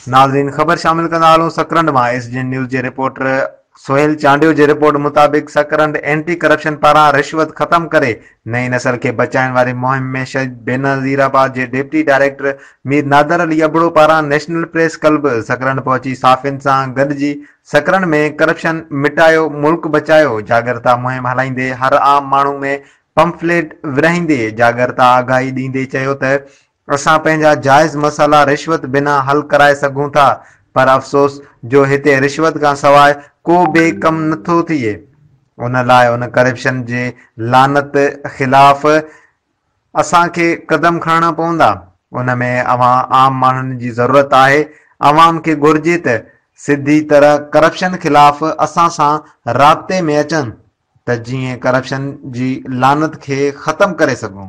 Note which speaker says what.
Speaker 1: नाज़रीन, ख़बर शामिल कंदा हलूं सकरंड मां। एसडीएन न्यूज़ जे रिपोर्टर सोहेल चांडियो जे रिपोर्ट मुताबिक़ सकरंड एंटी करप्शन पारां रिश्वत ख़त्म करे नई नस्ल खे बचाइण वारी मुहिम में शहीद बेनज़ीराबाद जे डिप्टी डायरेक्टर मीर नादर अली अबड़ो पारां नेशनल प्रेस क्लब सकरंड पहुची साफ़ियुनि सां गॾिजी सकरंड में करप्शन मिटायो मुल्क बचायो जागरता मुहिम हलाईंदे हर आम माण्हू में पंफलेट विरहाईंदे जागरता आगाही ॾींदे चयो त असां पंहिंजा जाइज़ मसाला रिश्वत बिना हल कराए सघूं था, पर अफ़सोस जो हिते रिश्वत खां सवाइ को बि कमु नथो थिए। उन लाइ उन करप्शन जे लानत ख़िलाफ़ असांखे कदम खणणा पवंदा। उन में आम माण्हुनि जी ज़रूरत आहे। अवाम खे घुर्जे त सिधी तरह करप्शन ख़िलाफ़ असां सां राब्ते में अचनि त जीअं करप्शन जी लानत खे ख़त्म करे सघूं।